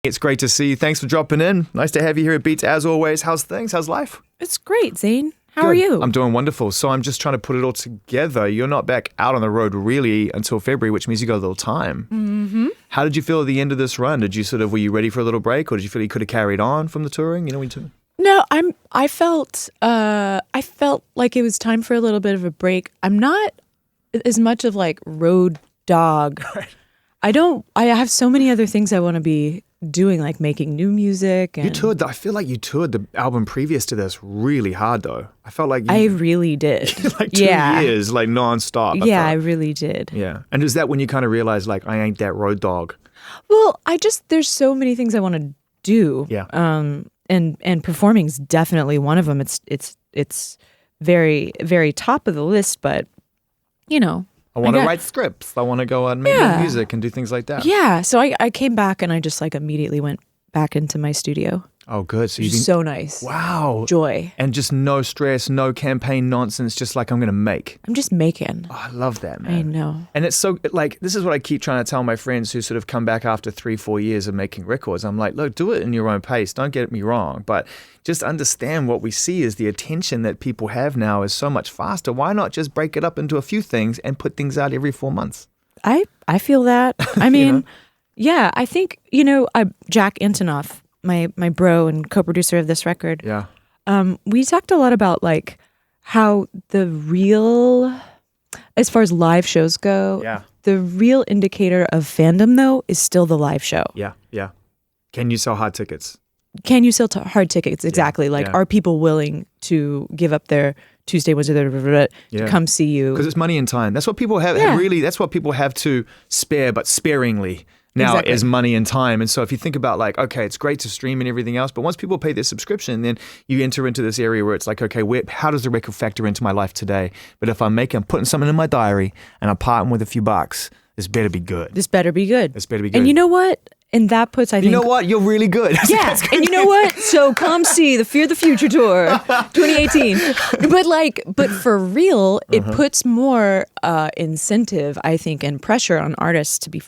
It's great to see you. Thanks for dropping in. Nice to have you here at Beats as always. How's things? How's life? It's great, Zane. How are you? I'm doing wonderful. So I'm just trying to put it all together. You're not back out on the road really until February, which means you got a little time. Mm-hmm. How did you feel at the end of this run? Were you ready for a little break, or did you feel you could have carried on from the touring? No, I felt like it was time for a little bit of a break. I'm not as much of like road dog. I have so many other things I want to be doing, like making new music. And You toured. I feel like you toured the album previous to this really hard, though. I felt like I really did. like 2 years, like nonstop. I really did. Yeah. And is that when you kind of realized, like, I ain't that road dog? Well, there's so many things I want to do. Yeah. And performing's definitely one of them. It's very, very top of the list, but I want to write scripts. I want to go and make new music and do things like that. Yeah. So I came back and I just like immediately went back into my studio. Oh, good. So so nice. Wow. Joy. And just no stress, no campaign nonsense, just like I'm going to make. I'm just making. Oh, I love that, man. I know. And it's so, like, this is what I keep trying to tell my friends who sort of come back after 3-4 years of making records. I'm like, look, do it in your own pace. Don't get me wrong. But just understand what we see is the attention that people have now is so much faster. Why not just break it up into a few things and put things out every 4 months? I feel that. I mean, yeah, I think, Jack Antonoff, my bro and co-producer of this record. Yeah. We talked a lot about like how the real, as far as live shows go, the real indicator of fandom though is still the live show. Yeah, yeah. Can you sell hard tickets? Can you sell hard tickets? Exactly. Are people willing to give up their Tuesday, Wednesday, to come see you? Because it's money and time. That's what people have. Really, that's what people have to spare, but sparingly. Now is money and time. And so if you think about like, okay, it's great to stream and everything else, but once people pay their subscription, then you enter into this area where it's like, okay, how does the record factor into my life today? But if I'm putting something in my diary and I'm parting with a few bucks, this better be good. This better be good. This better be good. And you know what? And that puts, I think... You know what? You're really good. Yeah. And you know what? So come see the Fear the Future Tour 2018. But for real, it puts more incentive, I think, and pressure on artists to be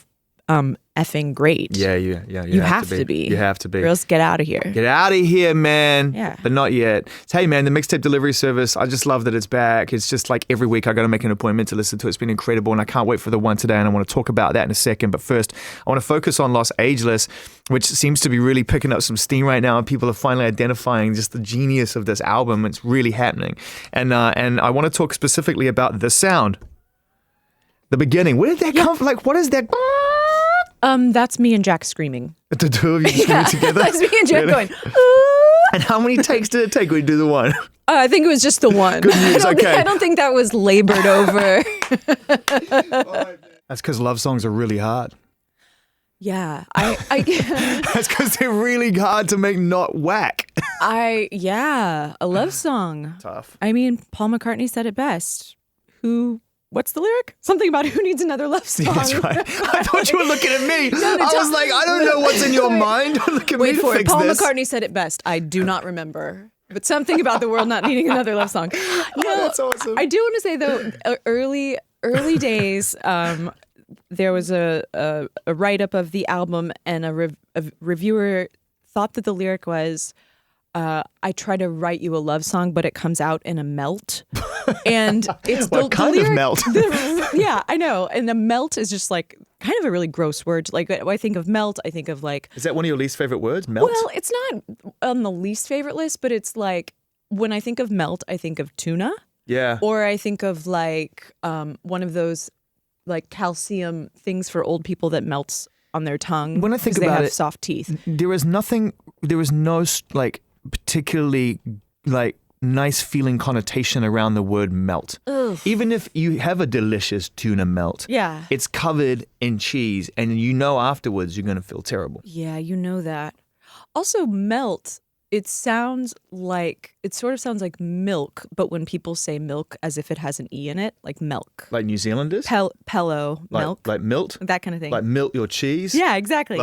effing great. Yeah. You have to be. You have to be. Or else get out of here. Get out of here, man. Yeah. But not yet. Hey, man, the mixtape delivery service, I just love that it's back. It's just like every week I got to make an appointment to listen to it. It's been incredible, and I can't wait for the one today, and I want to talk about that in a second. But first, I want to focus on Los Ageless, which seems to be really picking up some steam right now, and people are finally identifying just the genius of this album. It's really happening. And I want to talk specifically about the sound. The beginning. Where did that come from? Like, what is that? That's me and Jack screaming. The two of you screaming together? That's me and Jack going, And how many takes did it take when you do the one? I think it was just the one. Good news, I don't think that was labored over. That's because love songs are really hard. Yeah. That's because they're really hard to make not whack. A love song. Tough. I mean, Paul McCartney said it best. What's the lyric? Something about who needs another love song. Yeah, that's right. I thought you were looking at me. I was like, I don't know what's in your mind. Look at me to fix Paul this. McCartney said it best. I do not remember. But something about the world not needing another love song. No, that's awesome. I do want to say, though, early days, there was a write-up of the album, and a reviewer thought that the lyric was, I try to write you a love song, but it comes out in a melt. And it's what kind of melt? Yeah, I know. And the melt is just like kind of a really gross word. Like, when I think of melt, I think of like... Is that one of your least favorite words, melt? Well, it's not on the least favorite list, but it's like, when I think of melt, I think of tuna. Yeah. Or I think of like one of those like calcium things for old people that melts on their tongue. When I think about about they have it, soft teeth. There is no like particularly like nice feeling connotation around the word melt. Ugh. Even if you have a delicious tuna melt, it's covered in cheese, and afterwards you're going to feel terrible. Yeah, you know that. Also, melt, it sort of sounds like milk, but when people say milk as if it has an E in it, like milk. Like New Zealanders? Pello, milk. Like milt? That kind of thing. Like melt your cheese? Yeah, exactly.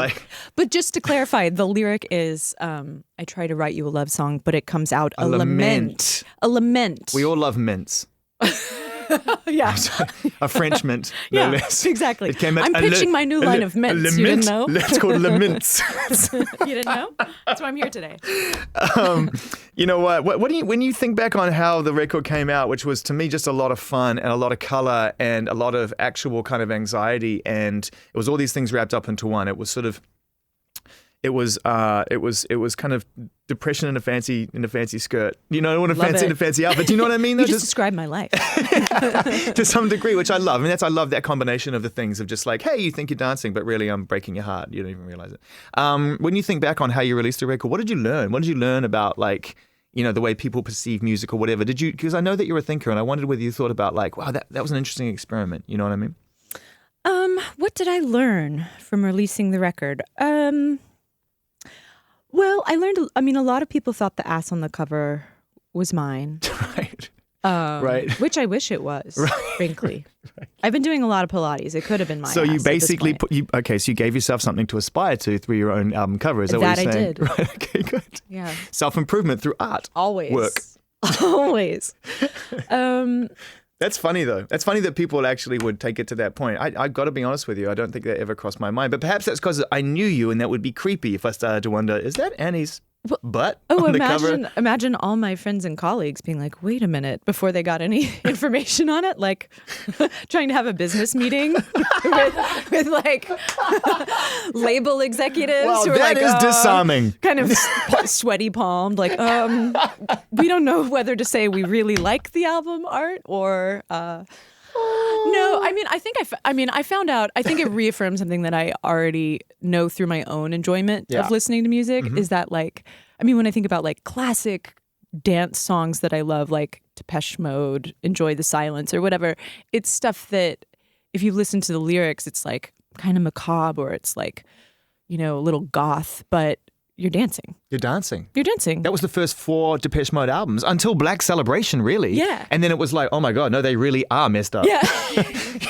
But just to clarify, the lyric is, I try to write you a love song, but it comes out a lament. A lament. We all love mints. Yeah. A French mint, no Yeah, less. exactly. It came out I'm pitching my new line of mints. You didn't know? It's called Le Mints. You didn't know? That's why I'm here today. You know what? What do you, when you think back on how the record came out, which was to me just a lot of fun and a lot of color and a lot of actual kind of anxiety, and it was all these things wrapped up into one. It was sort of, it was kind of depression in a fancy skirt. You know, in a fancy outfit. Do you know what I mean? You just described my life to some degree, which I love. I mean, I love that combination of the things of just like, hey, you think you're dancing, but really I'm breaking your heart. You don't even realize it. When you think back on how you released the record, what did you learn? What did you learn about like, you know, the way people perceive music or whatever? Did you? Because I know that you're a thinker, and I wondered whether you thought about like, wow, that was an interesting experiment. You know what I mean? What did I learn from releasing the record? Well, I learned, I mean, a lot of people thought the ass on the cover was mine. Right. Right. Which I wish it was, frankly. Right. I've been doing a lot of Pilates. It could have been my So ass you at basically this point. so you gave yourself something to aspire to through your own album cover. Is that what you're saying? That I did. Right. Okay, good. Yeah. Self-improvement through art. Always. Work. Always. That's funny, though. That's funny that people actually would take it to that point. I've got to be honest with you. I don't think that ever crossed my mind. But perhaps that's because I knew you, and that would be creepy if I started to wonder, is that Annie's butt on the cover? Imagine all my friends and colleagues being like, wait a minute, before they got any information on it, like trying to have a business meeting with like label executives Wow, who are that like, is disarming. Kind of sweaty palmed, like, we don't know whether to say we really like the album art or no. I found out, I think it reaffirmed something that I already know through my own enjoyment of listening to music, is that like, I mean, when I think about like classic dance songs that I love, like Depeche Mode, Enjoy the Silence or whatever, it's stuff that if you listen to the lyrics, it's like kind of macabre, or it's like, you know, a little goth, but you're dancing. You're dancing. You're dancing. That was the first 4 Depeche Mode albums until Black Celebration, really. Yeah. And then it was like, oh my God, no, they really are messed up. Yeah.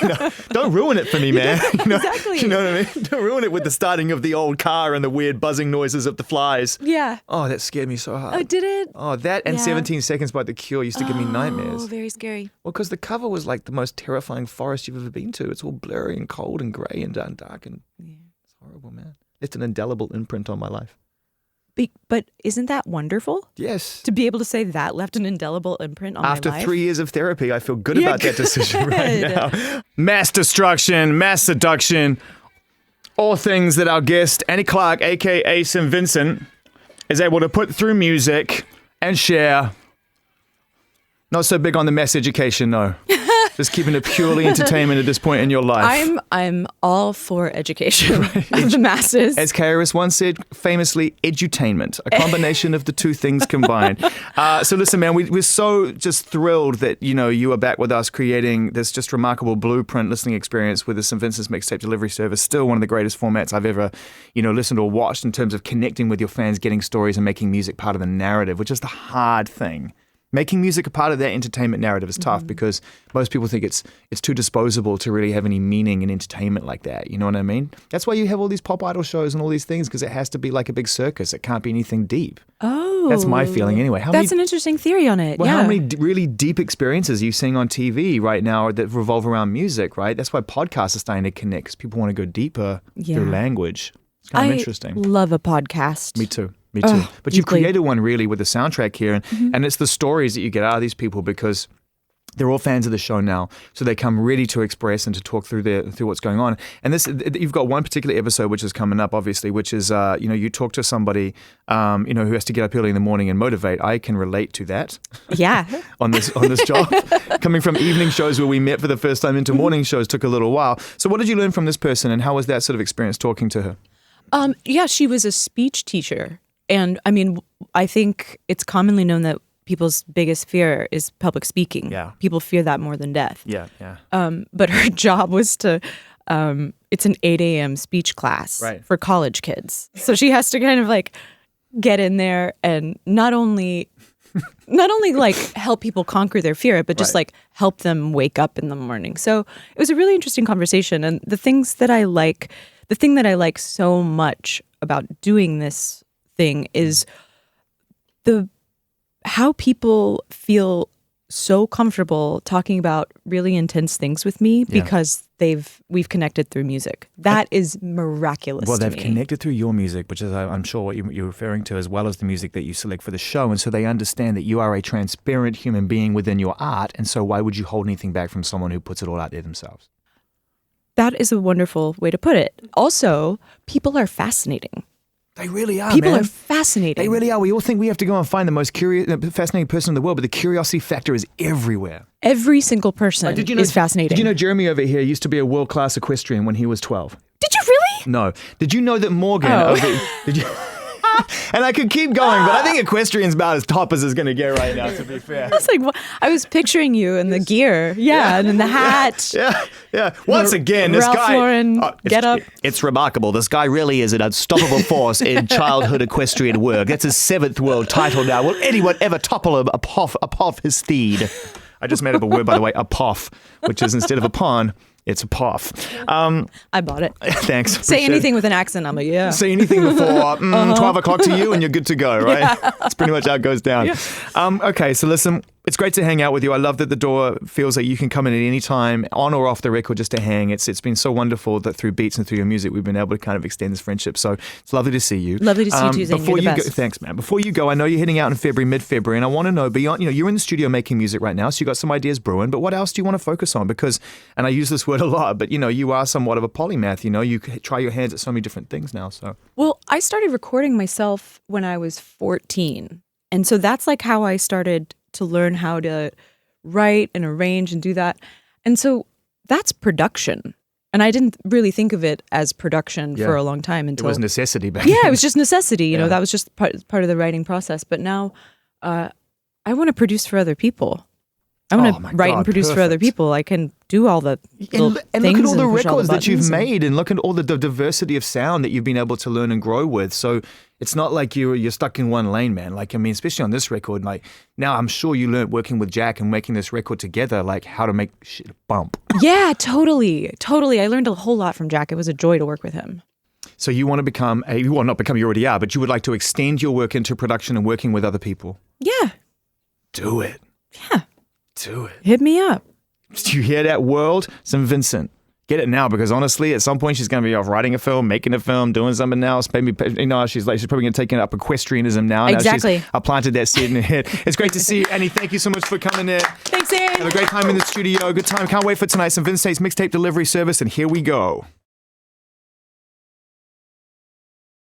You know, don't ruin it for me, man. You know, exactly. You know what I mean? Don't ruin it with the starting of the old car and the weird buzzing noises of the flies. Yeah. Oh, that scared me so hard. Oh, did it? Oh, that and 17 Seconds by The Cure used to give me nightmares. Oh, very scary. Well, because the cover was like the most terrifying forest you've ever been to. It's all blurry and cold and grey and dark and it's horrible, man. It's an indelible imprint on my life. But isn't that wonderful? Yes. To be able to say that left an indelible imprint on my life? After 3 years of therapy, I feel good about that decision right now. Mass destruction, mass seduction, all things that our guest, Annie Clark, a.k.a. St. Vincent, is able to put through music and share. Not so big on the mass education, no. Just keeping it purely entertainment at this point in your life. I'm all for education of the masses. As KRS once said, famously, edutainment, a combination of the two things combined. So listen, man, we're so just thrilled that, you know, you are back with us creating this just remarkable blueprint listening experience with the St. Vincent's Mixtape Delivery Service. Still one of the greatest formats I've ever, you know, listened or watched in terms of connecting with your fans, getting stories and making music part of the narrative, which is the hard thing. Making music a part of that entertainment narrative is tough because most people think it's too disposable to really have any meaning in entertainment like that. You know what I mean? That's why you have all these pop idol shows and all these things, because it has to be like a big circus. It can't be anything deep. Oh. That's my feeling anyway. That's an interesting theory on it. Well, yeah. how many really deep experiences are you seeing on TV right now that revolve around music, right? That's why podcasts are starting to connect, because people want to go deeper through language. It's kind of interesting. I love a podcast. Me too. Me too. But you've created one really with the soundtrack here, and it's the stories that you get out of these people because they're all fans of the show now, so they come ready to express and to talk through what's going on. And this, you've got one particular episode which is coming up, obviously, which is you know, you talk to somebody you know, who has to get up early in the morning and motivate. I can relate to that. Yeah. on this job, coming from evening shows where we met for the first time into morning shows took a little while. So what did you learn from this person, and how was that sort of experience talking to her? Yeah, she was a speech teacher. And I mean, I think it's commonly known that people's biggest fear is public speaking. Yeah. People fear that more than death. Yeah, yeah. But her job was to, it's an 8 a.m. speech class for college kids. So she has to kind of like get in there and not only like help people conquer their fear, but just like help them wake up in the morning. So it was a really interesting conversation. And the thing that I like so much about doing this thing is how people feel so comfortable talking about really intense things with me because we've connected through music. That is miraculous. Well, to they've me. connected through your music, which is, I'm sure, what you're referring to, as well as the music that you select for the show. And so they understand that you are a transparent human being within your art. And so why would you hold anything back from someone who puts it all out there themselves? That is a wonderful way to put it. Also, people are fascinating. They really are, People man. are fascinating. They really are. We all think we have to go and find the most fascinating person in the world, but the curiosity factor is everywhere. Every single person is fascinating. Did you know Jeremy over here used to be a world-class equestrian when he was 12? Did you really? No. Did you know that Morgan... did you... And I could keep going, but I think equestrian's about as top as it's going to get right now, to be fair. I was like, I was picturing you in the gear. Yeah, and in the hat. Yeah. Once again, this Ralph guy... Lauren get up. It's remarkable. This guy really is an unstoppable force in childhood equestrian work. That's his 7th world title now. Will anyone ever topple him off his steed? I just made up a word, by the way, a poff, which is instead of a pawn, it's a poff. I bought it. Thanks. Say anything with an accent, I'm like, yeah. Say anything before 12 o'clock to you and you're good to go, right? Yeah. That's pretty much how it goes down. Yeah. Okay, so listen, it's great to hang out with you. I love that the door feels like you can come in at any time, on or off the record, just to hang. It's been so wonderful that through beats and through your music, we've been able to kind of extend this friendship. So it's lovely to see you. Lovely to see you too, Zane. Before You're the you go, best. thanks, man. Before you go, I know you're heading out in February, mid-February, and I want to know, beyond, you're in the studio making music right now, so you got some ideas brewing, but what else do you want to focus on? Because, and I use this word a lot, but you are somewhat of a polymath, you try your hands at so many different things now, so. Well, I started recording myself when I was 14. And so that's like how I started to learn how to write and arrange and do that. And so that's production. And I didn't really think of it as production for a long time until... It was necessity back Yeah, then. it was just necessity. That was just part of the writing process. But now I want to produce for other people. I want to write and produce for other people. I can do all the and things look at all the push records that you've buttons made, and look at all the diversity of sound that you've been able to learn and grow with. So it's not like you're stuck in one lane, man. Like, I mean, especially on this record, like now I'm sure you learned working with Jack and making this record together, like how to make shit bump. Yeah, totally. I learned a whole lot from Jack. It was a joy to work with him. So you want to become not become, you already are, but you would like to extend your work into production and working with other people. Yeah. Do it. Yeah. Do it. Hit me up. Do you hear that, world? Some Vincent. Get it now, because honestly, at some point she's going to be off writing a film, making a film, doing something else. Maybe she's probably going to take up equestrianism now. Exactly. I planted that seed in her head. It's great to see you, Annie. Thank you so much for coming in. Thanks, Aaron. Have a great time in the studio. Good time. Can't wait for tonight. Some Vincent's mixtape delivery service, and here we go.